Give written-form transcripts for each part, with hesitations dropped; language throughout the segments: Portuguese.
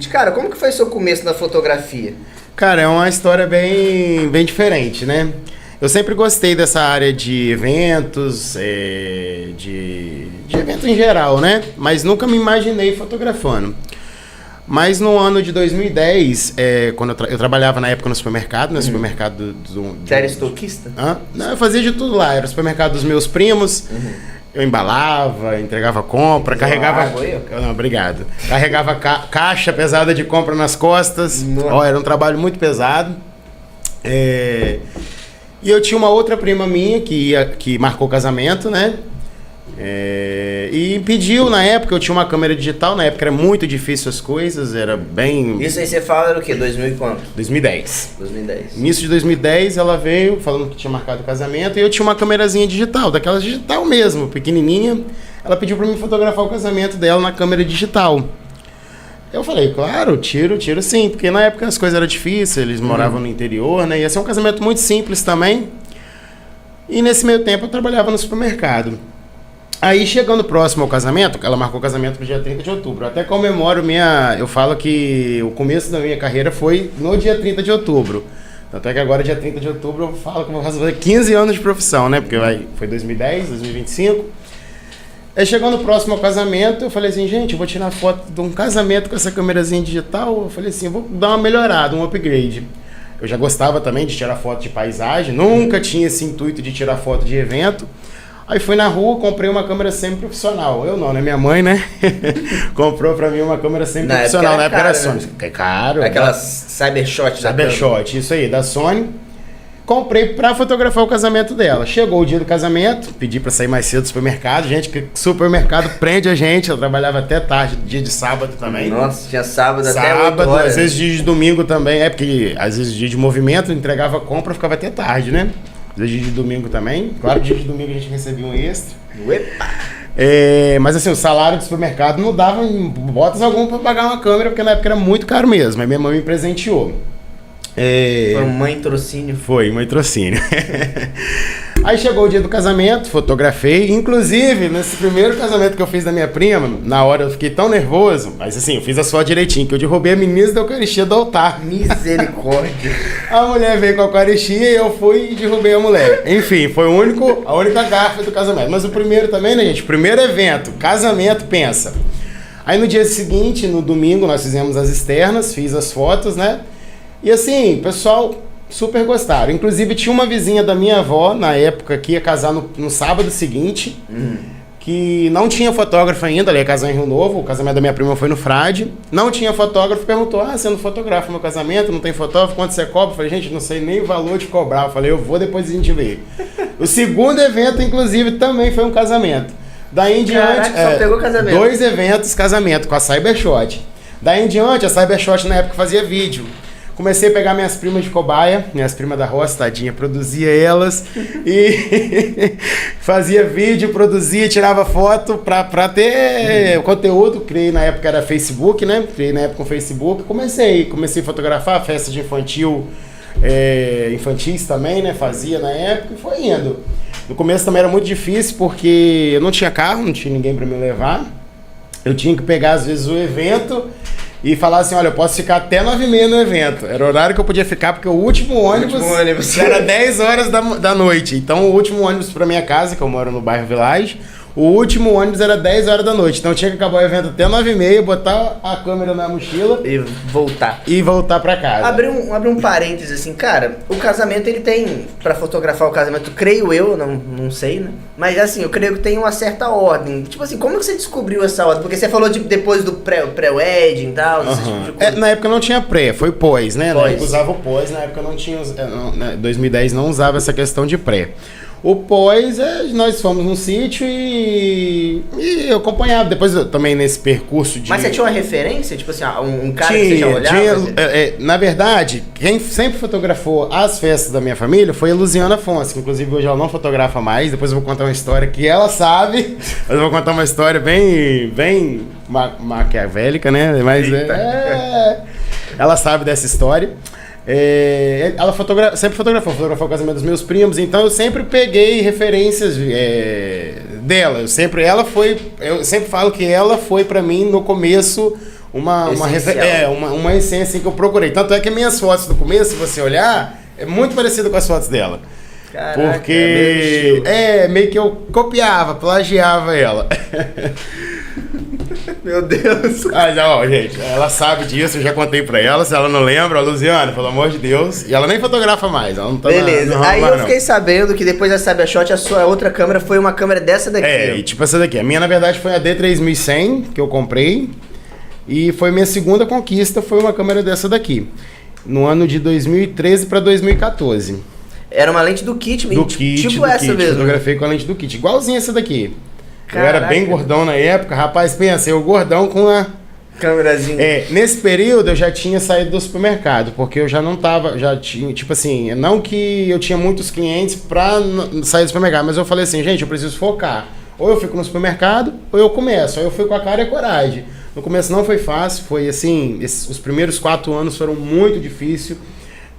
Cara, como que foi seu começo na fotografia? Cara, é uma história bem diferente, né? Eu sempre gostei dessa área de eventos, de evento em geral, né? Mas nunca me imaginei fotografando. Mas no ano de 2010, quando eu trabalhava na época no supermercado, né? Supermercado Você era estoquista? Não, eu fazia de tudo lá. Era o supermercado dos meus primos. Eu embalava, entregava compra, carregava... Não, obrigado. Carregava caixa pesada de compra nas costas. Era um trabalho muito pesado. E eu tinha uma outra prima minha que marcou casamento, né? E pediu na época, eu tinha uma câmera digital, na época era muito difícil as coisas, era bem... Isso aí você fala era o quê? 2000 e quanto? 2010. 2010. Início de 2010 ela veio falando que tinha marcado o casamento e eu tinha uma câmerazinha digital, daquelas digital mesmo, pequenininha. Ela pediu pra mim fotografar o casamento dela na câmera digital. Eu falei, claro, tiro sim, porque na época as coisas eram difíceis, eles moravam no interior, né? Ia ser um casamento muito simples também. E nesse meio tempo eu trabalhava no supermercado. Aí, chegando próximo ao casamento, ela marcou o casamento pro dia 30 de outubro. Até comemoro eu falo que o começo da minha carreira foi no dia 30 de outubro. Tanto é que agora, dia 30 de outubro, eu falo que eu vou fazer 15 anos de profissão, né? Porque foi 2010, 2025. Aí, chegando próximo ao casamento, eu falei assim, gente, eu vou tirar foto de um casamento com essa câmerazinha digital. Eu falei assim, eu vou dar uma melhorada, um upgrade. Eu já gostava também de tirar foto de paisagem, nunca tinha esse intuito de tirar foto de evento. Aí fui na rua, comprei uma câmera semi-profissional. Eu não, né? Minha mãe, né? Comprou pra mim uma câmera semi-profissional. Na época era Sony. É caro. Aquela Cybershot. Cybershot, isso aí, da Sony. Comprei pra fotografar o casamento dela. Chegou o dia do casamento, pedi pra sair mais cedo do supermercado. Gente, que supermercado prende a gente. Eu trabalhava até tarde, dia de sábado também. Nossa, tinha sábado até 8 Sábado, horas. às vezes dia de domingo também. Porque às vezes dia de movimento, entregava compra, ficava até tarde, né? Dia de domingo também. Claro que dia de domingo a gente recebia um extra. Uepa. Mas assim, o salário do supermercado não dava em botas alguma para pagar uma câmera, porque na época era muito caro mesmo. Aí minha mãe me presenteou. Foi mãe trocínio. Foi, mãe trocínio. Aí chegou o dia do casamento, fotografei. Inclusive, nesse primeiro casamento que eu fiz da minha prima, na hora eu fiquei tão nervoso, mas assim, eu fiz a foto direitinho, que eu derrubei a ministra da Eucaristia do altar. Misericórdia. A mulher veio com a Eucaristia e eu fui e derrubei a mulher. Enfim, foi a única gafe do casamento. Mas o primeiro também, né, gente? Primeiro evento, casamento, pensa. Aí no dia seguinte, no domingo, nós fizemos as externas, fiz as fotos, né? E assim, o pessoal super gostaram. Inclusive tinha uma vizinha da minha avó, na época, que ia casar no sábado seguinte, que não tinha fotógrafo ainda, ela ia casar em Rio Novo, o casamento da minha prima foi no Frade, não tinha fotógrafo, perguntou, você não fotografa meu casamento, não tem fotógrafo, quanto você cobra? Eu falei, gente, não sei nem o valor de cobrar. Eu falei, eu vou, depois a gente vê. O segundo evento, inclusive, também foi um casamento. Daí em diante, só pegou casamento. 2 eventos, casamento, com a Cybershot. Daí em diante, a Cybershot na época fazia vídeo. Comecei a pegar minhas primas de cobaia, minhas primas da roça, tadinha, produzia elas e fazia vídeo, produzia, tirava foto pra ter conteúdo. Criei na época, era Facebook, né? Criei na época o Facebook. Comecei a fotografar festa de infantis também, né? Fazia na época e foi indo. No começo também era muito difícil porque eu não tinha carro, não tinha ninguém pra me levar. Eu tinha que pegar às vezes o evento e falar assim, olha, eu posso ficar até 9h30 no evento. Era o horário que eu podia ficar, porque o último ônibus era 10 horas da noite. Então o último ônibus pra minha casa, que eu moro no bairro Village, o último ônibus era 10 horas da noite. Então eu tinha que acabar o evento até 9h30, botar a câmera na mochila e voltar pra casa. Abrir um parênteses assim, cara, o casamento ele tem, pra fotografar o casamento, creio eu, não sei, né? Mas assim, eu creio que tem uma certa ordem. Tipo assim, como que você descobriu essa ordem? Porque você falou depois do pré-wedding e tal, esse tipo de coisa. Na época não tinha pré, foi pós, né? Pós. Na época usava o pós, na época não tinha, 2010 não usava essa questão de pré. O pós, nós fomos num sítio e eu acompanhava. Depois também nesse percurso de... Mas você tinha uma referência? Tipo assim, um cara que você já olhava? Na verdade, quem sempre fotografou as festas da minha família foi a Luziana Afonso, que inclusive hoje ela não fotografa mais. Depois eu vou contar uma história que ela sabe. Mas eu vou contar uma história bem maquiavélica, né? Mas ela sabe dessa história. Ela sempre fotografou o casamento dos meus primos, então eu sempre peguei referências dela. Eu sempre falo que ela foi pra mim no começo uma essência que eu procurei. Tanto é que minhas fotos do começo, se você olhar, é muito parecido com as fotos dela. Caraca, porque meio que eu copiava, plagiava ela. Meu Deus. Mas, ó, gente, ela sabe disso, eu já contei pra ela. Se ela não lembra, Luciana, pelo amor de Deus. E ela nem fotografa mais, ela não tá Beleza, aí eu fiquei sabendo que depois da Cybershot, a sua outra câmera foi uma câmera dessa daqui. E tipo essa daqui. A minha, na verdade, foi a D3100 que eu comprei. E foi minha segunda conquista, foi uma câmera dessa daqui. No ano de 2013 pra 2014. Era uma lente do kit, tipo essa mesmo. Fotografei com a lente do kit, igualzinha essa daqui. Caraca. Eu era bem gordão na época, rapaz, pensa, eu gordão com a câmerazinha. Nesse período eu já tinha saído do supermercado, porque eu já não tava, já tinha, tipo assim, não que eu tinha muitos clientes pra sair do supermercado, mas eu falei assim, gente, eu preciso focar. Ou eu fico no supermercado, ou eu começo. Aí eu fui com a cara e a coragem. No começo não foi fácil, foi assim, os primeiros 4 anos foram muito difíceis.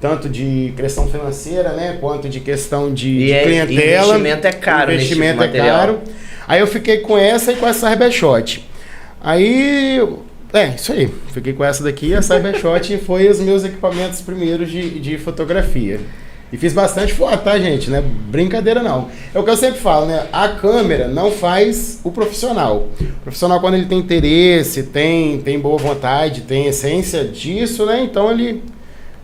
Tanto de questão financeira, né? Quanto de questão de clientela. Investimento é caro. Investimento é caro. Aí eu fiquei com essa e com a Cybershot. Aí, isso aí. Fiquei com essa daqui e a Cybershot foi os meus equipamentos primeiros de fotografia. E fiz bastante foto, tá, gente? Não é brincadeira, não. É o que eu sempre falo, né? A câmera não faz o profissional. O profissional, quando ele tem interesse, tem boa vontade, tem essência disso, né? Então ele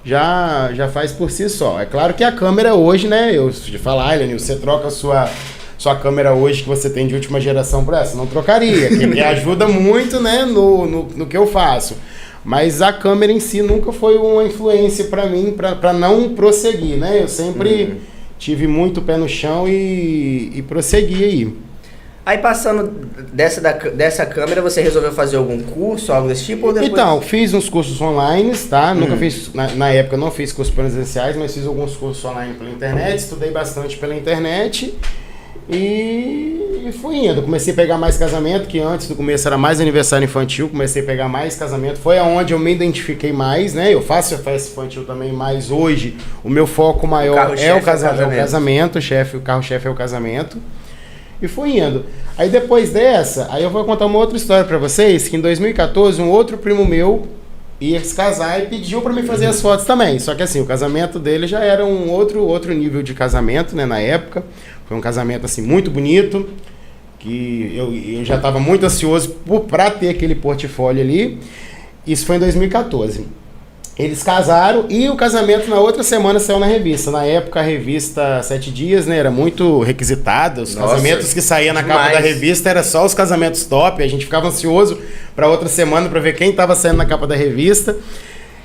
já faz por si só. É claro que a câmera hoje, né? Eu de falar, Eliane, você troca a sua câmera hoje que você tem de última geração para essa? Não trocaria, que me ajuda muito, né? No que eu faço. Mas a câmera em si nunca foi uma influência para mim, para não prosseguir, né? Eu sempre tive muito pé no chão e prossegui aí. Aí passando dessa câmera, você resolveu fazer algum curso, algo desse tipo? Ou depois... Então, fiz uns cursos online, tá? Nunca fiz, na época não fiz cursos presenciais, mas fiz alguns cursos online pela internet, estudei bastante pela internet e fui indo. Comecei a pegar mais casamento, que antes do começo era mais aniversário infantil, comecei a pegar mais casamento. Foi aonde eu me identifiquei mais, né? Eu faço festa infantil também, mas hoje o meu foco maior é o casamento, o carro-chefe é o casamento. E fui indo. Aí depois dessa, aí eu vou contar uma outra história pra vocês, que em 2014 um outro primo meu ia se casar e pediu pra mim fazer as fotos também. Só que assim, o casamento dele já era um outro nível de casamento, né, na época. Foi um casamento assim muito bonito, que eu já estava muito ansioso pra ter aquele portfólio ali. Isso foi em 2014. Eles casaram e o casamento na outra semana saiu na revista. Na época a revista 7 Dias, né, era muito requisitada. Os casamentos que saíam na capa da revista era só os casamentos top. A gente ficava ansioso para outra semana para ver quem estava saindo na capa da revista.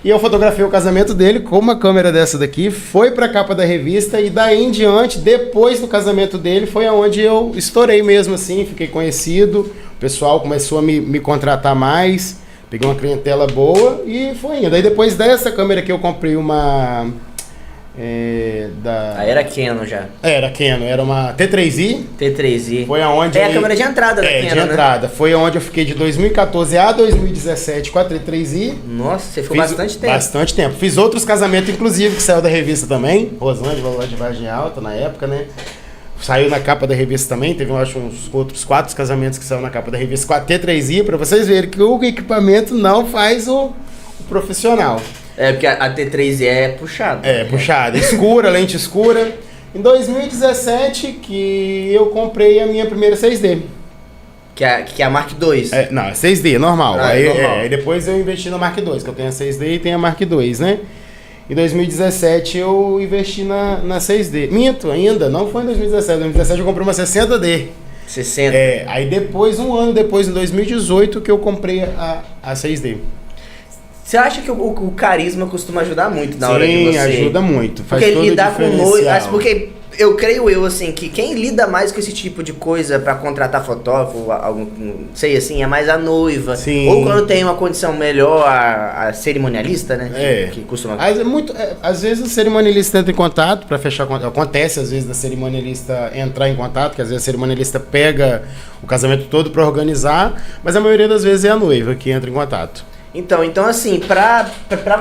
E eu fotografei o casamento dele com uma câmera dessa daqui, foi para a capa da revista e daí em diante, depois do casamento dele, foi aonde eu estourei mesmo assim, fiquei conhecido. O pessoal começou a me contratar mais. Peguei uma clientela boa e foi indo. Aí depois dessa câmera que eu comprei uma... Aí era Canon já. Era Canon, era uma T3i. T3i. Foi aonde a câmera de entrada da Canon, de entrada. Né? Foi aonde eu fiquei de 2014 a 2017 com a T3i. Nossa, você ficou bastante tempo. Bastante tempo. Fiz outros casamentos, inclusive, que saiu da revista também. Rosângela, lá de Vargem Alta, na época, né? Saiu na capa da revista também, teve, eu acho, uns outros 4 casamentos que saíram na capa da revista com a T3i, para vocês verem que o equipamento não faz o profissional. É, porque a T3i é puxada. É, puxada, escura, lente escura. Em 2017 que eu comprei a minha primeira 6D. Que é a Mark II. Não, é 6D, normal. Normal. Aí depois eu investi na Mark II, que eu tenho a 6D e tenho a Mark II, né? Em 2017 eu investi na 6D. Minto, ainda, não foi em 2017. Em 2017 eu comprei uma 60D. 60? Aí depois, um ano depois, em 2018, que eu comprei a 6D. Você acha que o carisma costuma ajudar muito na hora de você? Sim, ajuda muito. Faz porque todo lidar com diferencial. porque eu creio assim, que quem lida mais com esse tipo de coisa pra contratar fotógrafo, sei assim, é mais a noiva. Sim. Ou quando tem uma condição melhor, a cerimonialista, né? Que costuma... Às vezes o cerimonialista entra em contato para fechar contato. Acontece às vezes da cerimonialista entrar em contato, que às vezes a cerimonialista pega o casamento todo para organizar, mas a maioria das vezes é a noiva que entra em contato. Então assim, pra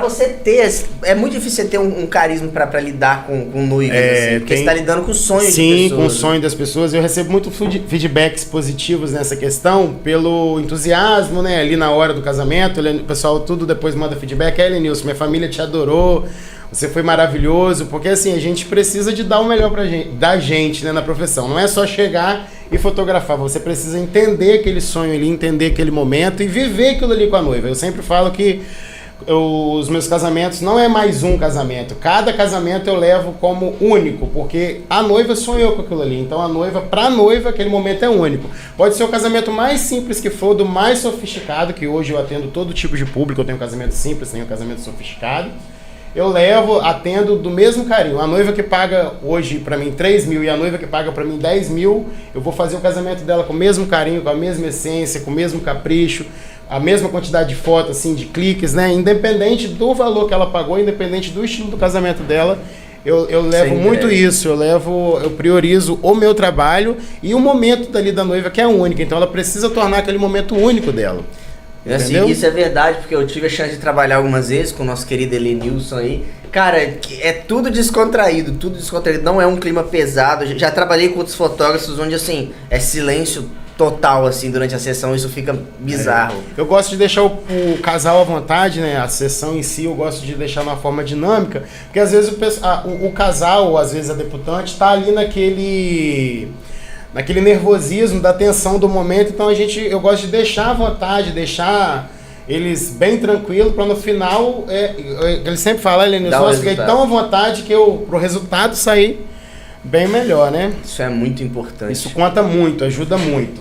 você ter, é muito difícil você ter um carisma pra lidar com noivas, assim, porque você tá lidando com o sonho de pessoas. Sim, com o sonho das pessoas. Eu recebo muito feedbacks positivos nessa questão, pelo entusiasmo, né, ali na hora do casamento. O pessoal tudo depois manda feedback. Elenilson, minha família te adorou, você foi maravilhoso, porque assim, a gente precisa de dar o melhor da gente, né, na profissão. Não é só chegar e fotografar, você precisa entender aquele sonho ali, entender aquele momento e viver aquilo ali com a noiva. Eu sempre falo que os meus casamentos não é mais um casamento, cada casamento eu levo como único, porque a noiva sonhou com aquilo ali, então pra noiva aquele momento é único. Pode ser o casamento mais simples que for, do mais sofisticado, que hoje eu atendo todo tipo de público, eu tenho um casamento simples, tenho um casamento sofisticado. Eu atendo do mesmo carinho. A noiva que paga hoje pra mim 3 mil e a noiva que paga pra mim 10 mil, eu vou fazer o casamento dela com o mesmo carinho, com a mesma essência, com o mesmo capricho, a mesma quantidade de fotos, assim, de cliques, né? Independente do valor que ela pagou, independente do estilo do casamento dela, eu levo muito isso, eu priorizo o meu trabalho e o momento dali da noiva, que é único. Então ela precisa tornar aquele momento único dela. Assim, isso é verdade, porque eu tive a chance de trabalhar algumas vezes com o nosso querido Elenilson aí. Cara, é tudo descontraído, não é um clima pesado. Já trabalhei com outros fotógrafos onde, assim, é silêncio total, assim, durante a sessão, isso fica bizarro. Eu gosto de deixar o casal à vontade, né, a sessão em si eu gosto de deixar de uma forma dinâmica, porque às vezes o casal, ou às vezes a deputante, tá ali naquele nervosismo da tensão do momento, então eu gosto de deixar à vontade, deixar eles bem tranquilos, para no final, ele sempre fala, Elenilson, eu fiquei tão à vontade que pro resultado sair bem melhor, né? Isso é muito importante. Isso conta muito, ajuda muito.